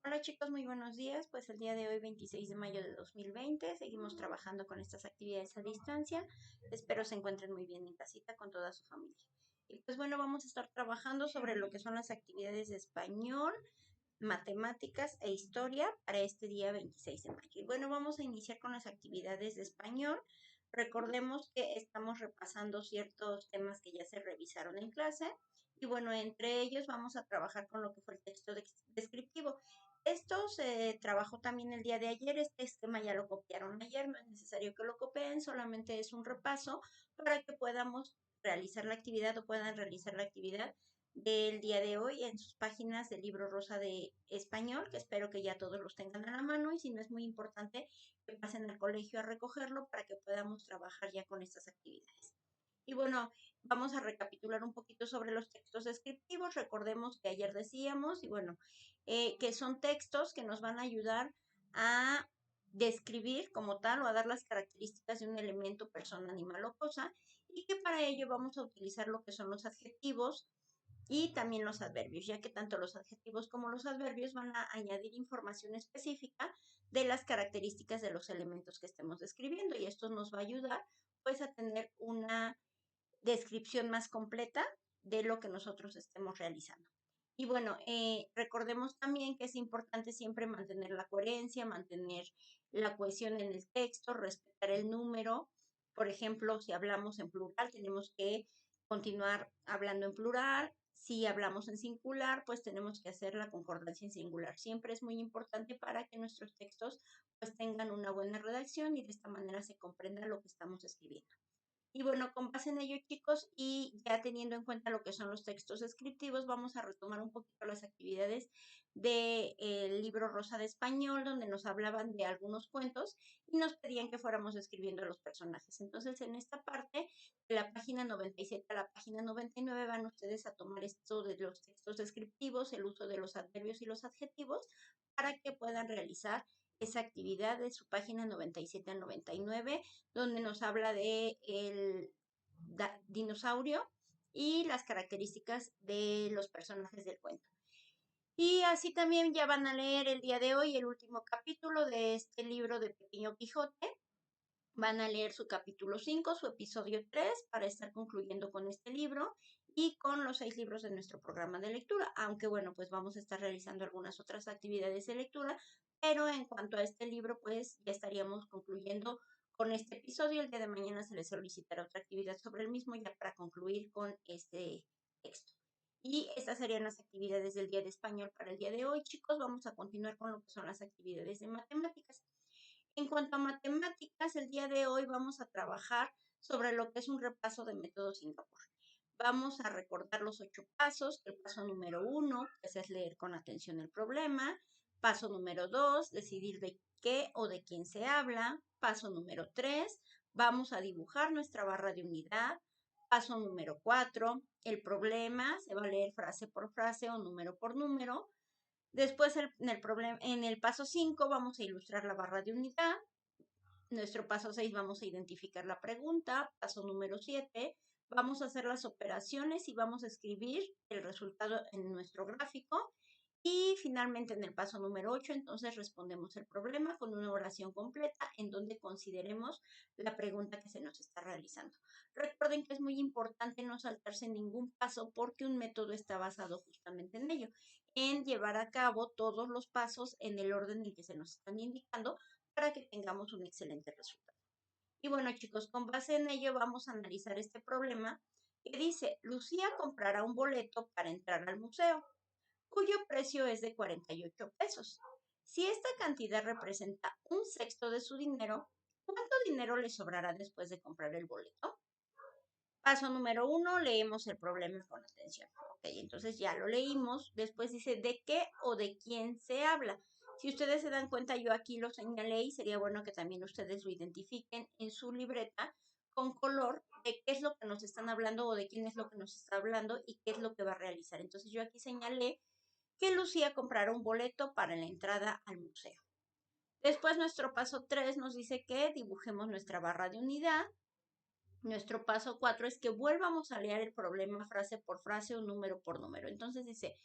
Hola chicos, muy buenos días. Pues el día de hoy, 26 de mayo de 2020, seguimos trabajando con estas actividades a distancia. Espero se encuentren muy bien en casita con toda su familia. Y pues bueno, vamos a estar trabajando sobre lo que son las actividades de español, matemáticas e historia para este día 26 de mayo. Y bueno, vamos a iniciar con las actividades de español. Recordemos que estamos repasando ciertos temas que ya se revisaron en clase. Y bueno, entre ellos vamos a trabajar con lo que fue el texto descriptivo. Esto se trabajó también el día de ayer, este esquema ya lo copiaron ayer, no es necesario que lo copien, solamente es un repaso para que podamos realizar la actividad o puedan realizar la actividad del día de hoy en sus páginas del libro rosa de español, que espero que ya todos los tengan a la mano y si no es muy importante que pasen al colegio a recogerlo para que podamos trabajar ya con estas actividades. Y bueno, vamos a recapitular un poquito sobre los textos descriptivos. Recordemos que ayer decíamos, y bueno, que son textos que nos van a ayudar a describir como tal o a dar las características de un elemento, persona, animal o cosa, y que para ello vamos a utilizar lo que son los adjetivos y también los adverbios, ya que tanto los adjetivos como los adverbios van a añadir información específica de las características de los elementos que estemos describiendo y esto nos va a ayudar pues a tener una descripción más completa de lo que nosotros estemos realizando. Y bueno, recordemos también que es importante siempre mantener la coherencia, mantener la cohesión en el texto, respetar el número. Por ejemplo, si hablamos en plural, tenemos que continuar hablando en plural. Si hablamos en singular, pues tenemos que hacer la concordancia en singular. Siempre es muy importante para que nuestros textos pues tengan una buena redacción y de esta manera se comprenda lo que estamos escribiendo. Y bueno, con base en ello, chicos, y ya teniendo en cuenta lo que son los textos descriptivos, vamos a retomar un poquito las actividades del libro rosa de español, donde nos hablaban de algunos cuentos y nos pedían que fuéramos escribiendo a los personajes. Entonces, en esta parte, de la página 97 a la página 99, van ustedes a tomar esto de los textos descriptivos, el uso de los adverbios y los adjetivos, para que puedan realizar esa actividad de su página 97 al 99 donde nos habla de el dinosaurio y las características de los personajes del cuento. Y así también ya van a leer el día de hoy el último capítulo de este libro de Pequeño Quijote. Van a leer su capítulo 5, su episodio 3, para estar concluyendo con este libro y con los 6 libros de nuestro programa de lectura. Aunque bueno, pues vamos a estar realizando algunas otras actividades de lectura, pero en cuanto a este libro, pues ya estaríamos concluyendo con este episodio. El día de mañana se les solicitará otra actividad sobre el mismo ya para concluir con este texto. Y estas serían las actividades del día de español para el día de hoy, chicos. Vamos a continuar con lo que son las actividades de matemáticas. En cuanto a matemáticas, el día de hoy vamos a trabajar sobre lo que es un repaso de método Singapur. Vamos a recordar los 8 pasos. El paso número 1, que es leer con atención el problema. Paso número 2, decidir de qué o de quién se habla. Paso número 3, vamos a dibujar nuestra barra de unidad. Paso número 4, el problema se va a leer frase por frase o número por número. Después, en el paso 5 vamos a ilustrar la barra de unidad. Nuestro paso 6 vamos a identificar la pregunta. Paso número 7 vamos a hacer las operaciones y vamos a escribir el resultado en nuestro gráfico. Y finalmente en el paso número 8 entonces respondemos el problema con una oración completa en donde consideremos la pregunta que se nos está realizando. Recuerden que es muy importante no saltarse ningún paso porque un método está basado justamente en ello, en llevar a cabo todos los pasos en el orden en que se nos están indicando para que tengamos un excelente resultado. Y bueno, chicos, con base en ello vamos a analizar este problema que dice, Lucía comprará un boleto para entrar al museo, cuyo precio es de 48 pesos. Si esta cantidad representa un sexto de su dinero, ¿cuánto dinero le sobrará después de comprar el boleto? Paso número 1, leemos el problema con atención. Ok, entonces ya lo leímos. Después dice, ¿de qué o de quién se habla? Si ustedes se dan cuenta, yo aquí lo señalé y sería bueno que también ustedes lo identifiquen en su libreta con color de qué es lo que nos están hablando o de quién es lo que nos está hablando y qué es lo que va a realizar. Entonces yo aquí señalé que Lucía comprará un boleto para la entrada al museo. Después nuestro paso 3 nos dice que dibujemos nuestra barra de unidad. Nuestro paso 4 es que volvamos a leer el problema frase por frase o número por número. Entonces dice,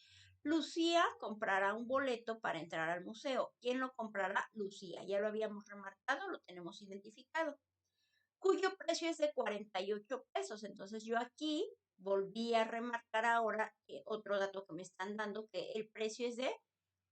Lucía comprará un boleto para entrar al museo. ¿Quién lo comprará? Lucía. Ya lo habíamos remarcado, lo tenemos identificado, cuyo precio es de 48 pesos. Entonces yo aquí volví a remarcar ahora otro dato que me están dando, que el precio es de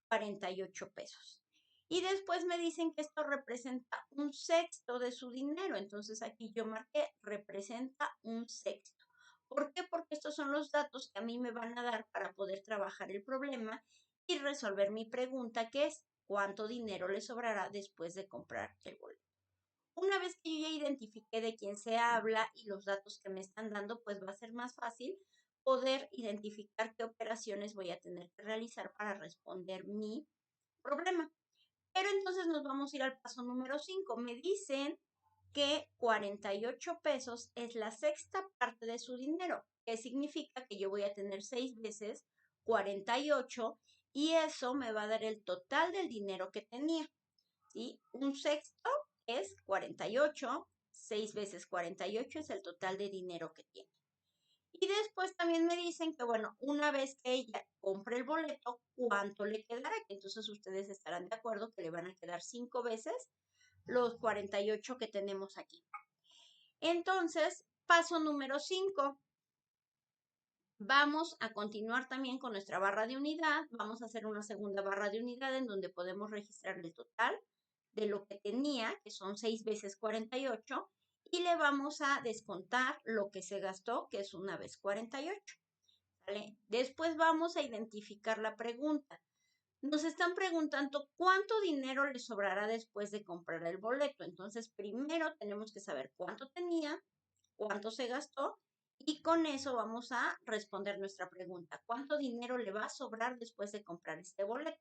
48 pesos. Y después me dicen que esto representa un sexto de su dinero. Entonces aquí yo marqué, representa un sexto. ¿Por qué? Porque estos son los datos que a mí me van a dar para poder trabajar el problema y resolver mi pregunta, que es ¿cuánto dinero le sobrará después de comprar el boleto? Una vez que yo ya identifiqué de quién se habla y los datos que me están dando, pues va a ser más fácil poder identificar qué operaciones voy a tener que realizar para responder mi problema. Pero entonces nos vamos a ir al paso número 5. Me dicen que 48 pesos es la sexta parte de su dinero, que significa que yo voy a tener 6 veces 48 y eso me va a dar el total del dinero que tenía. ¿Sí? Un sexto es 48, 6 veces 48 es el total de dinero que tiene. Y después también me dicen que, bueno, una vez que ella compre el boleto, ¿cuánto le quedará? Que entonces ustedes estarán de acuerdo que le van a quedar 5 veces los 48 que tenemos aquí. Entonces, paso número 5. Vamos a continuar también con nuestra barra de unidad. Vamos a hacer una segunda barra de unidad en donde podemos registrar el total de lo que tenía, que son 6 veces 48, y le vamos a descontar lo que se gastó, que es una vez 48. ¿Vale? Después vamos a identificar la pregunta. Nos están preguntando cuánto dinero le sobrará después de comprar el boleto. Entonces, primero tenemos que saber cuánto tenía, cuánto se gastó y con eso vamos a responder nuestra pregunta. ¿Cuánto dinero le va a sobrar después de comprar este boleto?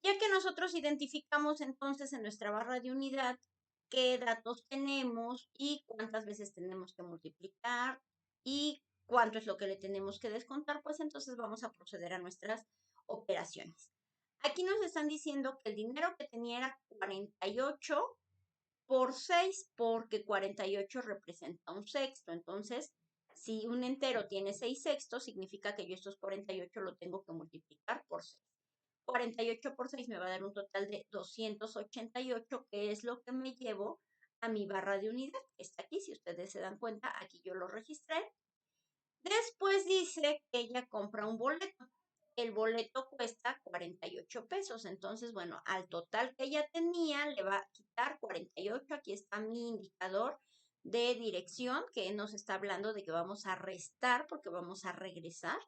Ya que nosotros identificamos entonces en nuestra barra de unidad qué datos tenemos y cuántas veces tenemos que multiplicar y cuánto es lo que le tenemos que descontar, pues entonces vamos a proceder a nuestras operaciones. Aquí nos están diciendo que el dinero que tenía era 48 por 6, porque 48 representa un sexto. Entonces, si un entero tiene 6 sextos, significa que yo estos 48 lo tengo que multiplicar por 6. 48 por 6 me va a dar un total de 288, que es lo que me llevo a mi barra de unidad. Está aquí, si ustedes se dan cuenta, aquí yo lo registré. Después dice que ella compra un boleto. El boleto cuesta 48 pesos. Entonces, bueno, al total que ella tenía le va a quitar 48. Aquí está mi indicador de dirección que nos está hablando de que vamos a restar porque vamos a regresar.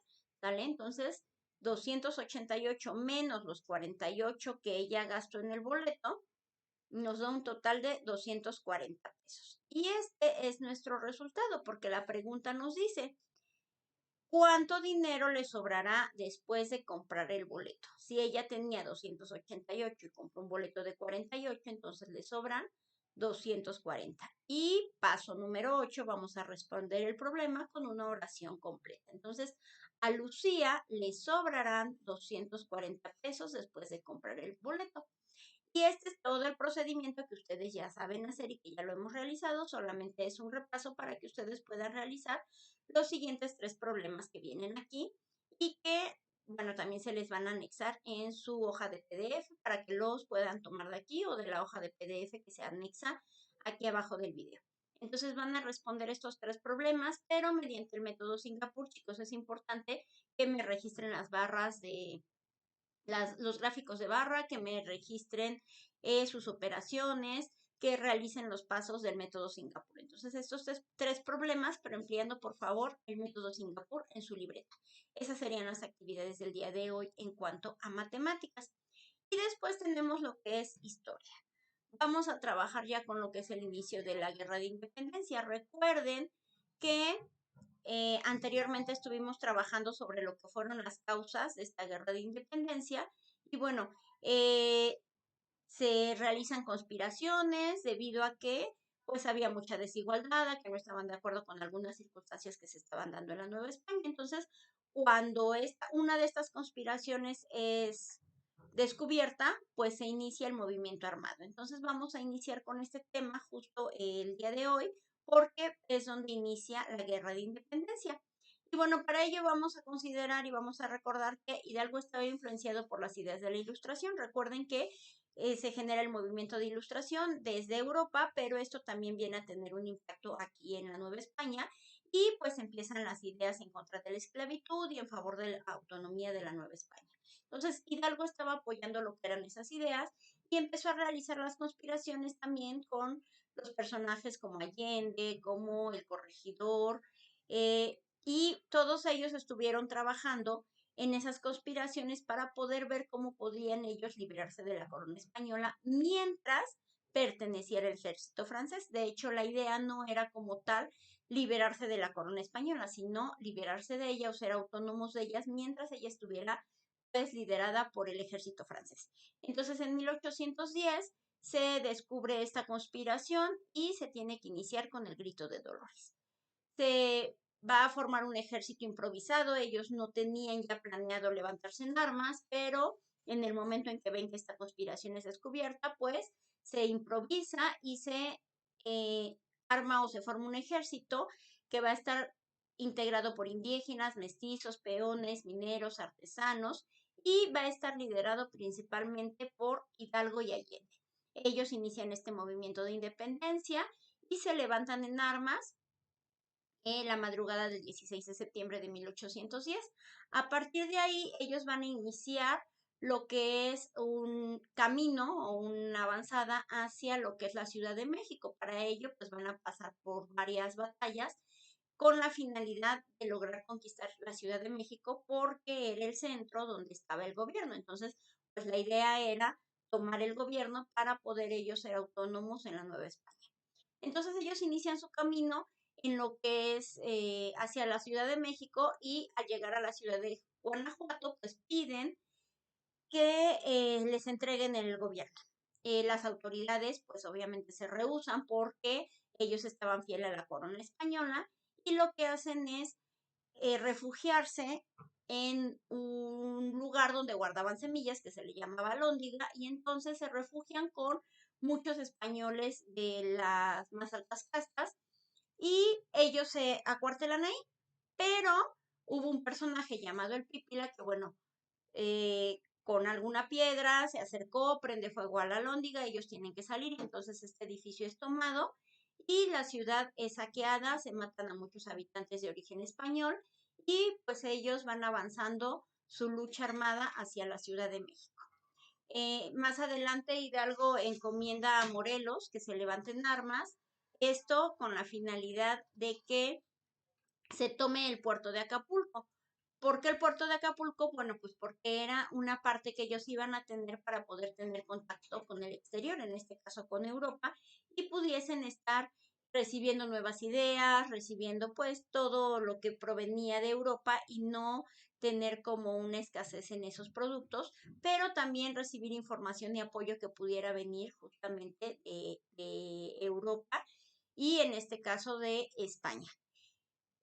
¿Vale? Entonces, 288 menos los 48 que ella gastó en el boleto nos da un total de 240 pesos. Y este es nuestro resultado porque la pregunta nos dice, ¿cuánto dinero le sobrará después de comprar el boleto? Si ella tenía 288 y compró un boleto de 48, entonces le sobran 240. Y paso número 8, vamos a responder el problema con una oración completa. Entonces, a Lucía le sobrarán 240 pesos después de comprar el boleto. Y este es todo el procedimiento que ustedes ya saben hacer y que ya lo hemos realizado. Solamente es un repaso para que ustedes puedan realizar los siguientes 3 problemas que vienen aquí y que, bueno, también se les van a anexar en su hoja de PDF para que los puedan tomar de aquí o de la hoja de PDF que se anexa aquí abajo del video. Entonces van a responder estos 3 problemas, pero mediante el método Singapur, chicos, es importante que me registren las barras de los gráficos de barra, que me registren sus operaciones, que realicen los pasos del método Singapur. Entonces, estos 3 problemas, pero empleando por favor el método Singapur en su libreta. Esas serían las actividades del día de hoy en cuanto a matemáticas. Y después tenemos lo que es historia. Vamos a trabajar ya con lo que es el inicio de la Guerra de Independencia. Recuerden que anteriormente estuvimos trabajando sobre lo que fueron las causas de esta guerra de independencia y bueno, se realizan conspiraciones debido a que pues había mucha desigualdad, a que no estaban de acuerdo con algunas circunstancias que se estaban dando en la Nueva España. Entonces, cuando una de estas conspiraciones es descubierta, pues se inicia el movimiento armado. Entonces vamos a iniciar con este tema justo el día de hoy porque es donde inicia la guerra de independencia. Y bueno, para ello vamos a considerar y vamos a recordar que Hidalgo estaba influenciado por las ideas de la Ilustración. Recuerden que se genera el movimiento de Ilustración desde Europa, pero esto también viene a tener un impacto aquí en la Nueva España y pues empiezan las ideas en contra de la esclavitud y en favor de la autonomía de la Nueva España. Entonces, Hidalgo estaba apoyando lo que eran esas ideas y empezó a realizar las conspiraciones también con los personajes como Allende, como el Corregidor, y todos ellos estuvieron trabajando en esas conspiraciones para poder ver cómo podían ellos librarse de la corona española mientras pertenecía al ejército francés. De hecho, la idea no era como tal liberarse de la corona española, sino liberarse de ella o ser autónomos de ellas mientras ella estuviera pues liderada por el ejército francés. Entonces, en 1810 se descubre esta conspiración y se tiene que iniciar con el grito de Dolores. Se va a formar un ejército improvisado, ellos no tenían ya planeado levantarse en armas, pero en el momento en que ven que esta conspiración es descubierta, pues se improvisa y se arma o se forma un ejército que va a estar integrado por indígenas, mestizos, peones, mineros, artesanos, y va a estar liderado principalmente por Hidalgo y Allende. Ellos inician este movimiento de independencia y se levantan en armas en la madrugada del 16 de septiembre de 1810. A partir de ahí, ellos van a iniciar lo que es un camino o una avanzada hacia lo que es la Ciudad de México. Para ello, pues van a pasar por varias batallas con la finalidad de lograr conquistar la Ciudad de México porque era el centro donde estaba el gobierno. Entonces, pues la idea era tomar el gobierno para poder ellos ser autónomos en la Nueva España. Entonces ellos inician su camino en lo que es hacia la Ciudad de México y al llegar a la ciudad de Guanajuato, pues piden que les entreguen el gobierno. Las autoridades, pues obviamente se rehúsan porque ellos estaban fieles a la corona española y lo que hacen es refugiarse en un lugar donde guardaban semillas que se le llamaba Lóndiga y entonces se refugian con muchos españoles de las más altas castas y ellos se acuartelan ahí, pero hubo un personaje llamado el Pípila que bueno, con alguna piedra se acercó, prende fuego a la Lóndiga, ellos tienen que salir, entonces este edificio es tomado y la ciudad es saqueada, se matan a muchos habitantes de origen español y pues ellos van avanzando su lucha armada hacia la Ciudad de México. Más adelante Hidalgo encomienda a Morelos que se levanten armas, esto con la finalidad de que se tome el puerto de Acapulco. ¿Por qué el puerto de Acapulco? Bueno, pues porque era una parte que ellos iban a tener para poder tener contacto con el exterior, en este caso con Europa, y pudiesen estar recibiendo nuevas ideas, recibiendo pues todo lo que provenía de Europa y no tener como una escasez en esos productos, pero también recibir información y apoyo que pudiera venir justamente de Europa y en este caso de España.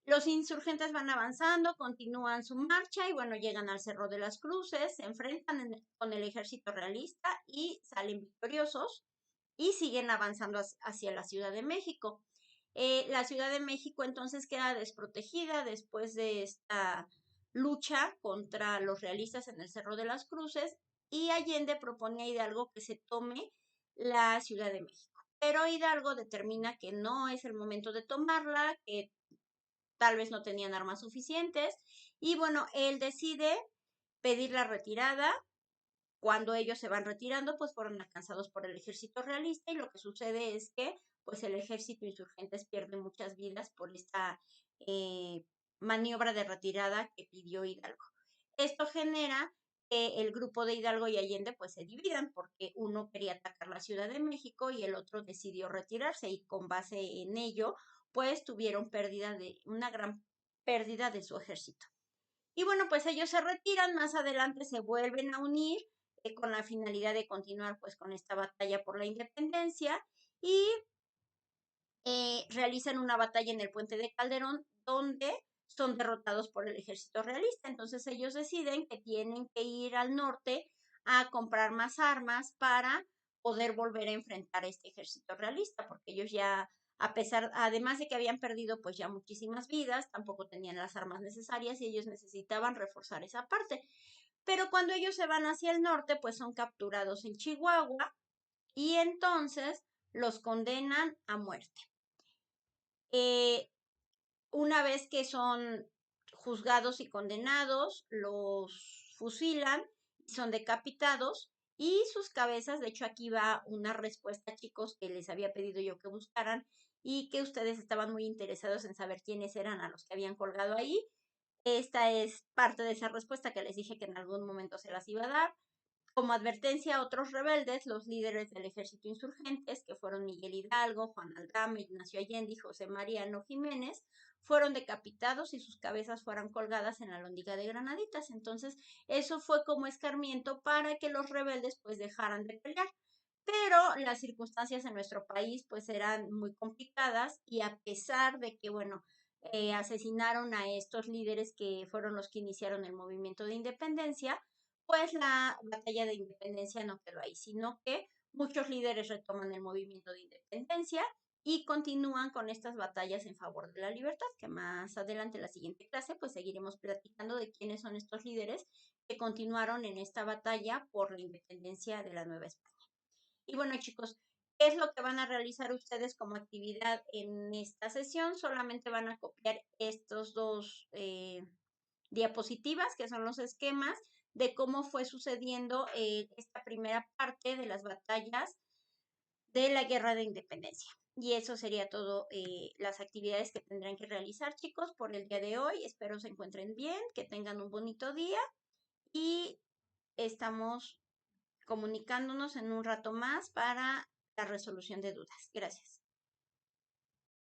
Los insurgentes van avanzando, continúan su marcha y bueno, llegan al Cerro de las Cruces, se enfrentan con el ejército realista y salen victoriosos y siguen avanzando hacia la Ciudad de México. La Ciudad de México entonces queda desprotegida después de esta lucha contra los realistas en el Cerro de las Cruces y Allende propone a Hidalgo que se tome la Ciudad de México. Pero Hidalgo determina que no es el momento de tomarla, que tal vez no tenían armas suficientes y bueno, él decide pedir la retirada. Cuando ellos se van retirando, pues fueron alcanzados por el ejército realista y lo que sucede es que pues el ejército insurgentes pierde muchas vidas por esta maniobra de retirada que pidió Hidalgo. Esto genera que el grupo de Hidalgo y Allende pues se dividan porque uno quería atacar la Ciudad de México y el otro decidió retirarse y con base en ello pues tuvieron una gran pérdida de su ejército. Y bueno, pues ellos se retiran, más adelante se vuelven a unir con la finalidad de continuar pues con esta batalla por la independencia y realizan una batalla en el puente de Calderón donde son derrotados por el ejército realista. Entonces ellos deciden que tienen que ir al norte a comprar más armas para poder volver a enfrentar a este ejército realista, porque ellos ya además de que habían perdido pues ya muchísimas vidas, tampoco tenían las armas necesarias y ellos necesitaban reforzar esa parte. Pero cuando ellos se van hacia el norte, pues son capturados en Chihuahua y entonces los condenan a muerte. Una vez que son juzgados y condenados, los fusilan, son decapitados y sus cabezas, de hecho aquí va una respuesta, chicos, que les había pedido yo que buscaran y que ustedes estaban muy interesados en saber quiénes eran a los que habían colgado ahí. Esta es parte de esa respuesta que les dije que en algún momento se las iba a dar. Como advertencia a otros rebeldes, los líderes del ejército insurgentes, que fueron Miguel Hidalgo, Juan Aldama, Ignacio Allende y José Mariano Jiménez, fueron decapitados y sus cabezas fueron colgadas en la Lóndiga de Granaditas. Entonces, eso fue como escarmiento para que los rebeldes pues dejaran de pelear. Pero las circunstancias en nuestro país pues eran muy complicadas y a pesar de que, bueno, asesinaron a estos líderes que fueron los que iniciaron el movimiento de independencia, pues la batalla de independencia no quedó ahí, sino que muchos líderes retoman el movimiento de independencia y continúan con estas batallas en favor de la libertad, que más adelante en la siguiente clase pues seguiremos platicando de quiénes son estos líderes que continuaron en esta batalla por la independencia de la Nueva España. Y bueno, chicos, ¿qué es lo que van a realizar ustedes como actividad en esta sesión? Solamente van a copiar estos dos diapositivas, que son los esquemas de cómo fue sucediendo esta primera parte de las batallas de la Guerra de Independencia. Y eso sería todo las actividades que tendrán que realizar, chicos, por el día de hoy. Espero se encuentren bien, que tengan un bonito día y estamos comunicándonos en un rato más para la resolución de dudas. Gracias.